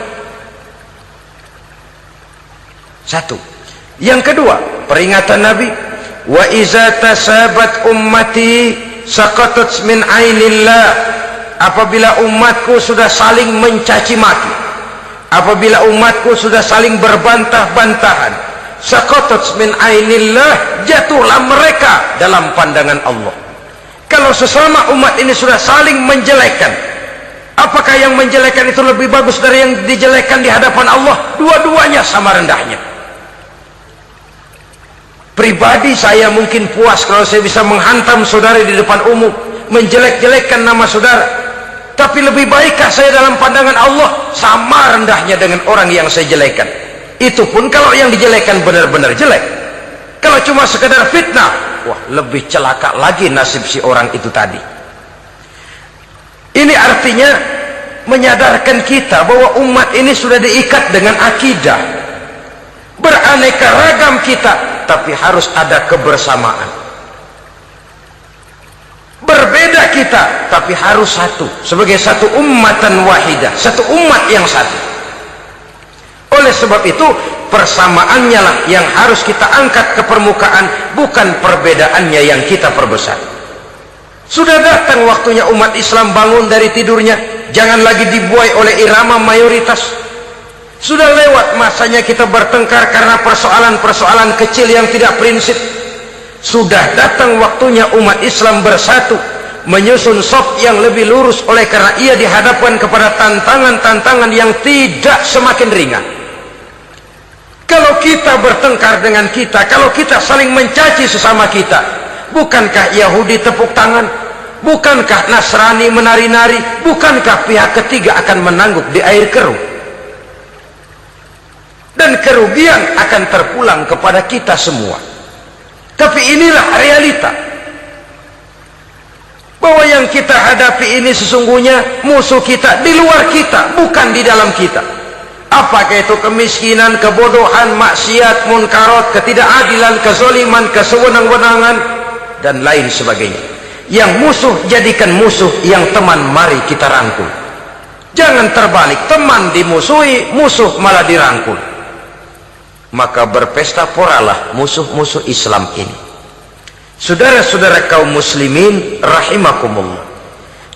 Satu. Yang kedua, peringatan Nabi, wa iza tasabat ummati saqatat min ainillah. Apabila umatku sudah saling mencaci maki, apabila umatku sudah saling berbantah-bantahan, saqatat min ainillah, jatuhlah mereka dalam pandangan Allah. Kalau sesama umat ini sudah saling menjelekkan, apakah yang menjelekkan itu lebih bagus dari yang dijelekkan di hadapan Allah? Dua-duanya sama rendahnya. Pribadi saya mungkin puas kalau saya bisa menghantam saudara di depan umum, menjelek-jelekkan nama saudara. Tapi lebih baikkah saya dalam pandangan Allah? Sama rendahnya dengan orang yang saya jelekkan. Itu pun kalau yang dijelekan benar-benar jelek. Kalau cuma sekedar fitnah, wah, lebih celaka lagi nasib si orang itu tadi. Ini artinya menyadarkan kita bahwa umat ini sudah diikat dengan akidah. Beraneka ragam kita, tapi harus ada kebersamaan. Berbeda kita, tapi harus satu, sebagai satu ummatan wahidah, satu umat yang satu. Oleh sebab itu, persamaannya lah yang harus kita angkat ke permukaan, bukan perbedaannya yang kita perbesar. Sudah datang waktunya umat Islam bangun dari tidurnya, jangan lagi dibuai oleh irama mayoritas. Sudah lewat masanya kita bertengkar karena persoalan-persoalan kecil yang tidak prinsip. Sudah datang waktunya umat Islam bersatu, menyusun saf yang lebih lurus, oleh karena ia dihadapkan kepada tantangan-tantangan yang tidak semakin ringan. Kalau kita bertengkar dengan kita, kalau kita saling mencaci sesama kita, bukankah Yahudi tepuk tangan? Bukankah Nasrani menari-nari? Bukankah pihak ketiga akan menangguk di air keruh? Dan kerugian akan terpulang kepada kita semua. Tapi inilah realita, bahwa yang kita hadapi ini sesungguhnya musuh kita di luar kita, bukan di dalam kita. Apakah itu kemiskinan, kebodohan, maksiat, munkarat, ketidakadilan, kezaliman, kesewenang-wenangan, dan lain sebagainya. Yang musuh jadikan musuh, yang teman mari kita rangkul. Jangan terbalik, teman dimusuhi, musuh malah dirangkul. Maka berpesta poralah musuh-musuh Islam ini. Saudara-saudara kaum muslimin rahimakumullah,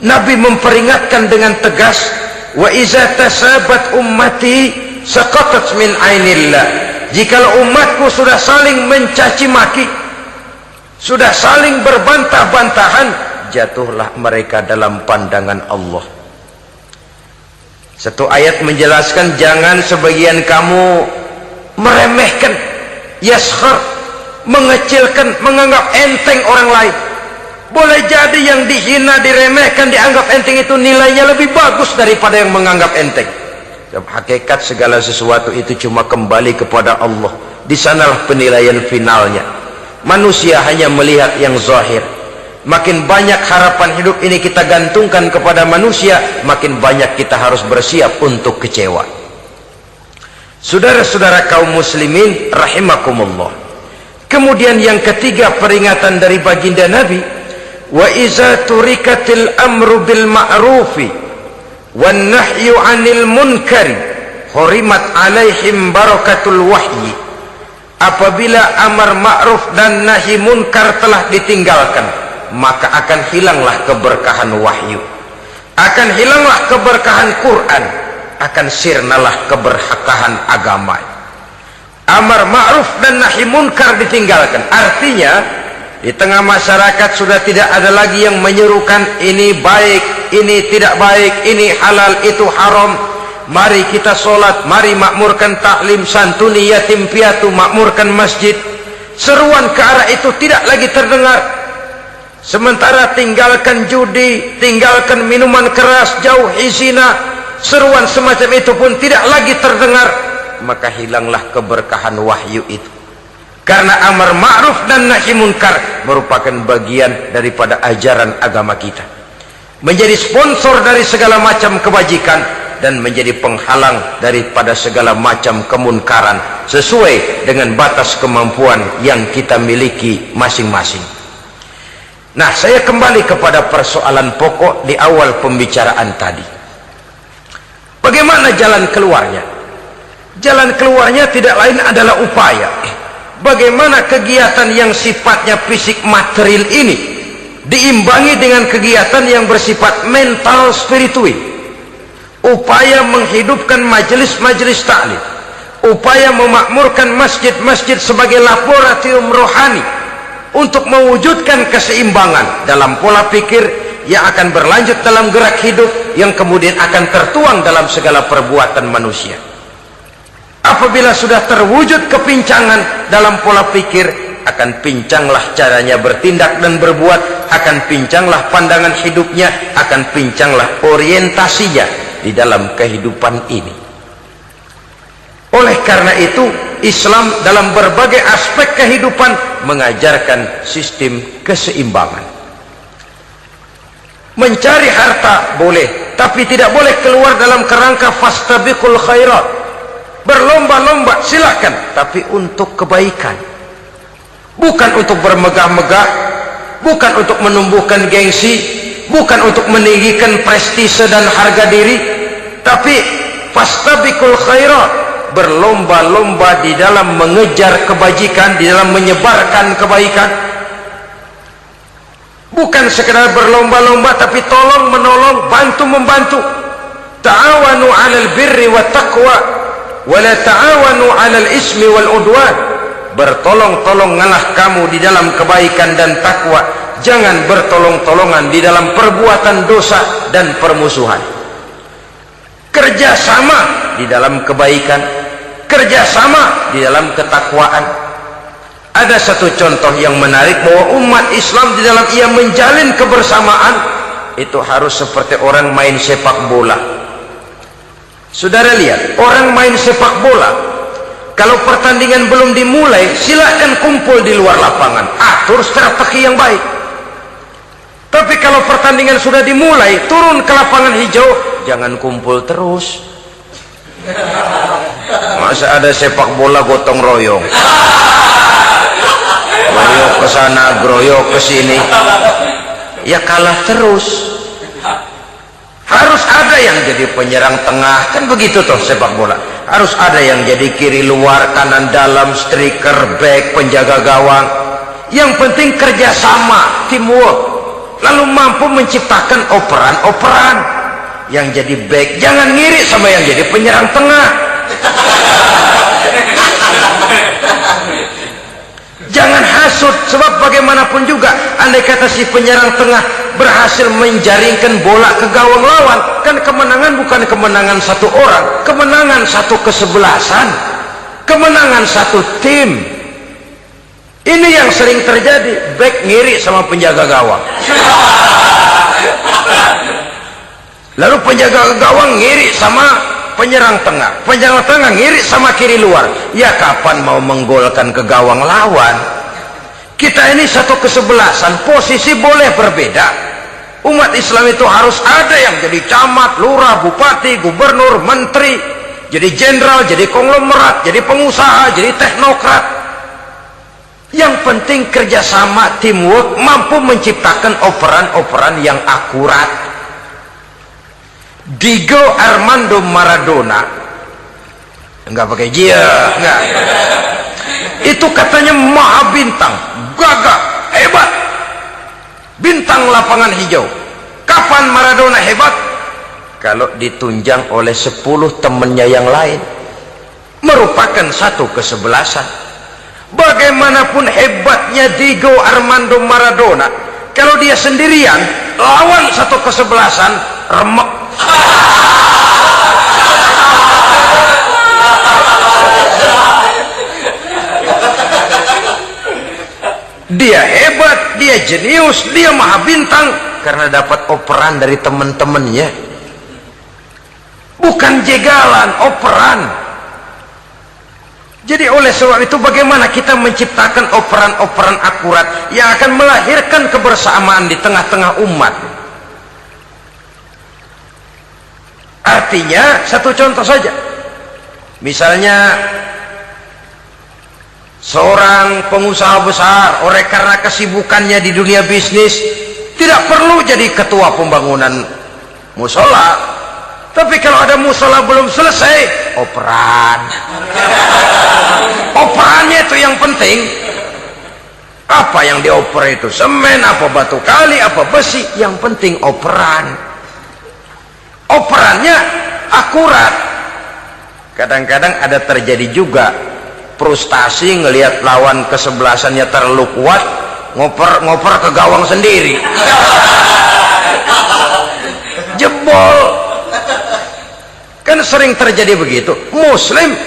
Nabi memperingatkan dengan tegas, wa iza tasabat ummati saqatat min ainillah. Jikalau umatku sudah saling mencaci maki, sudah saling berbantah-bantahan, jatuhlah mereka dalam pandangan Allah. Satu ayat menjelaskan, jangan sebagian kamu meremehkan, yaskhar, mengecilkan, menganggap enteng orang lain. Boleh jadi yang dihina, diremehkan, dianggap enteng itu nilainya lebih bagus daripada yang menganggap enteng. Hakikat segala sesuatu itu cuma kembali kepada Allah. Di sanalah penilaian finalnya. Manusia hanya melihat yang zahir. Makin banyak harapan hidup ini kita gantungkan kepada manusia, makin banyak kita harus bersiap untuk kecewa. Saudara-saudara kaum muslimin rahimakumullah. Kemudian yang ketiga peringatan dari baginda Nabi, wa iza turikatil amru bil ma'rufi wan nahyu 'anil munkari hurimat 'alaihim barakatul wahyi. Apabila amar ma'ruf dan nahi munkar telah ditinggalkan, maka akan hilanglah keberkahan wahyu, akan hilanglah keberkahan Quran, akan sirnalah keberkahan agama. Amar ma'ruf dan nahi munkar ditinggalkan, artinya di tengah masyarakat sudah tidak ada lagi yang menyerukan ini baik, ini tidak baik, ini halal, itu haram. Mari kita sholat, mari makmurkan taklim, santuni yatim piatu, makmurkan masjid. Seruan ke arah itu tidak lagi terdengar. Sementara tinggalkan judi, tinggalkan minuman keras, jauhi zina, seruan semacam itu pun tidak lagi terdengar. Maka hilanglah keberkahan wahyu itu. Karena amar ma'ruf dan nahi munkar merupakan bagian daripada ajaran agama kita. Menjadi sponsor dari segala macam kebajikan dan menjadi penghalang daripada segala macam kemunkaran sesuai dengan batas kemampuan yang kita miliki masing-masing. Nah, saya kembali kepada persoalan pokok di awal pembicaraan tadi. Bagaimana jalan keluarnya? Jalan keluarnya tidak lain adalah upaya. Bagaimana kegiatan yang sifatnya fisik material ini diimbangi dengan kegiatan yang bersifat mental spiritual. Upaya menghidupkan majelis-majelis taklim, upaya memakmurkan masjid-masjid sebagai laboratorium rohani untuk mewujudkan keseimbangan dalam pola pikir yang akan berlanjut dalam gerak hidup yang kemudian akan tertuang dalam segala perbuatan manusia. Apabila sudah terwujud kepincangan dalam pola pikir, akan pincanglah caranya bertindak dan berbuat, akan pincanglah pandangan hidupnya, akan pincanglah orientasinya di dalam kehidupan ini. Oleh karena itu, Islam dalam berbagai aspek kehidupan mengajarkan sistem keseimbangan. Mencari harta boleh, tapi tidak boleh keluar dalam kerangka fastabiqul khairat. Berlomba-lomba silahkan, tapi untuk kebaikan. Bukan untuk bermegah-megah, bukan untuk menumbuhkan gengsi, bukan untuk meninggikan prestise dan harga diri, tapi fastabiqul khairat, berlomba-lomba di dalam mengejar kebajikan, di dalam menyebarkan kebaikan. Bukan sekedar berlomba-lomba, tapi tolong menolong, bantu membantu. Ta'awanu 'alal birri wat taqwa wa la ta'awanu 'alal ismi wal udwan. Bertolong-tolonganlah kamu di dalam kebaikan dan takwa, jangan bertolong-tolongan di dalam perbuatan dosa dan permusuhan. Kerjasama di dalam kebaikan, kerjasama di dalam ketakwaan. Ada satu contoh yang menarik bahwa umat Islam di dalam ia menjalin kebersamaan itu harus seperti orang main sepak bola. Saudara lihat, orang main sepak bola, kalau pertandingan belum dimulai, silakan kumpul di luar lapangan, atur strategi yang baik. Tapi kalau pertandingan sudah dimulai, turun ke lapangan hijau, jangan kumpul terus. Masa ada sepak bola gotong royong, groyok ke sana, groyok ke sini, ya kalah terus. Harus ada yang jadi penyerang tengah, kan begitu toh sepak bola. Harus ada yang jadi kiri luar, kanan dalam, striker, back, penjaga gawang. Yang penting kerjasama, teamwork, lalu mampu menciptakan operan-operan. Yang jadi back jangan ngiri sama yang jadi penyerang tengah. Jangan hasut, sebab bagaimanapun juga andai kata si penyerang tengah berhasil menjaringkan bola ke gawang lawan, kan kemenangan bukan kemenangan satu orang, kemenangan satu kesebelasan, kemenangan satu tim. Ini yang sering terjadi, back ngiri sama penjaga gawang, lalu penjaga gawang ngiri sama penyerang tengah, penyerang tengah ngiri sama kiri luar. Ya kapan mau menggolkan ke gawang lawan? Kita ini satu kesebelasan, posisi boleh berbeda. Umat Islam itu harus ada yang jadi camat, lurah, bupati, gubernur, menteri, jadi jenderal, jadi konglomerat, jadi pengusaha, jadi teknokrat. Yang penting kerjasama, teamwork, mampu menciptakan operan-operan yang akurat. Diego Armando Maradona, enggak pakai dia, enggak. Itu katanya maha bintang, gagah, hebat, bintang lapangan hijau. Kapan Maradona hebat? Kalau ditunjang oleh 10 temannya yang lain, merupakan satu kesebelasan. Bagaimanapun hebatnya Diego Armando Maradona, kalau dia sendirian lawan satu kesebelasan, remek. Dia hebat, dia jenius, dia maha bintang karena dapat operan dari teman-temannya. Bukan jegalan, operan. Jadi oleh sebab itu bagaimana kita menciptakan operan-operan akurat yang akan melahirkan kebersamaan di tengah-tengah umat. Artinya satu contoh saja. Misalnya seorang pengusaha besar, oleh karena kesibukannya di dunia bisnis, tidak perlu jadi ketua pembangunan musola. Tapi kalau ada musola belum selesai, operan. Operannya itu yang penting. Apa yang dioper itu? Semen, apa batu kali, apa besi? Yang penting operan. Operannya akurat. Kadang-kadang ada terjadi juga frustasi ngelihat lawan kesebelasannya terlalu kuat, ngoper ke gawang sendiri. Jebol. Kan sering terjadi begitu. Muslim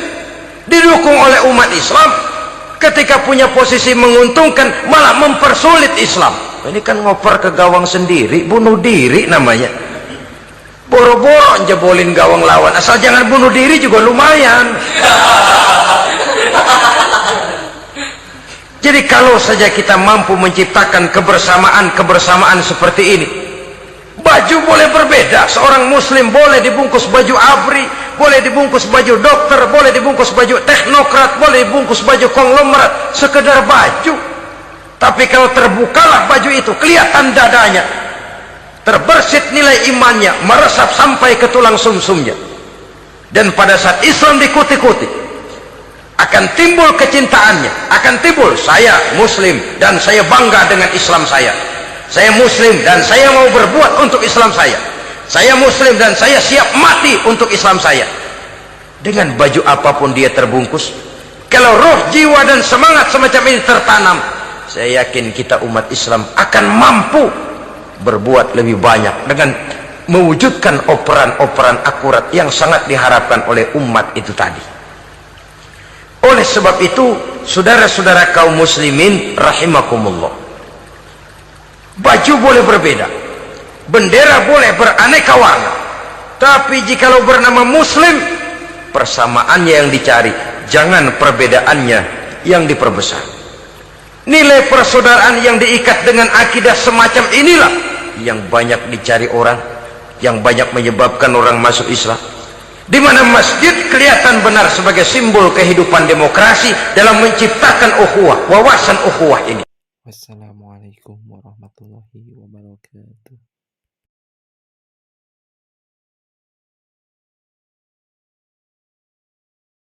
didukung oleh umat Islam, ketika punya posisi menguntungkan malah mempersulit Islam. Ini kan ngoper ke gawang sendiri, bunuh diri namanya. Boro-boro jebolin gawang lawan, asal jangan bunuh diri juga lumayan. Jadi kalau saja kita mampu menciptakan kebersamaan seperti ini, baju boleh berbeda. Seorang muslim boleh dibungkus baju abri, boleh dibungkus baju dokter, boleh dibungkus baju teknokrat, boleh dibungkus baju konglomerat, sekedar baju. Tapi kalau terbukalah baju itu, kelihatan dadanya, terbersit nilai imannya, meresap sampai ke tulang sumsumnya. Dan pada saat Islam dikuti-kuti, akan timbul kecintaannya, akan timbul, saya muslim dan saya bangga dengan Islam saya. Saya muslim dan saya mau berbuat untuk Islam saya. Saya muslim dan saya siap mati untuk Islam saya. Dengan baju apapun dia terbungkus, kalau roh, jiwa dan semangat semacam ini tertanam, saya yakin kita umat Islam akan mampu berbuat lebih banyak dengan mewujudkan operan-operan akurat yang sangat diharapkan oleh umat itu tadi. Oleh sebab itu, saudara-saudara kaum muslimin rahimakumullah, baju boleh berbeda, bendera boleh beraneka warna, tapi jikalau bernama muslim, persamaannya yang dicari, jangan perbedaannya yang diperbesar. Nilai persaudaraan yang diikat dengan akidah semacam inilah yang banyak dicari orang, yang banyak menyebabkan orang masuk Islam. Di mana masjid kelihatan benar sebagai simbol kehidupan demokrasi dalam menciptakan ukhuwah, wawasan ukhuwah ini. Wassalamualaikum warahmatullahi wabarakatuh.